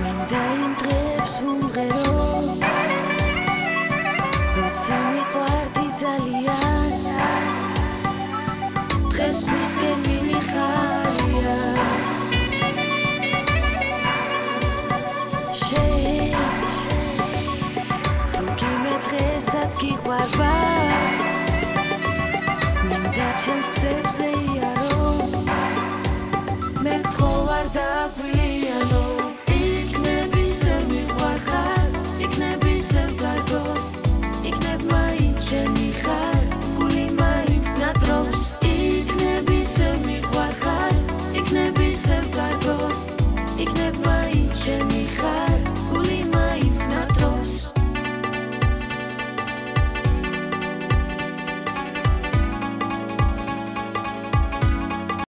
მინდა იმ დღეებს ვუმღერო როცა მიყვარდი ძალიან დღეს ვისკენ მიმიხარია თუ გიმე დღესაც გიყვარვა მინდა ჩემს გზებზე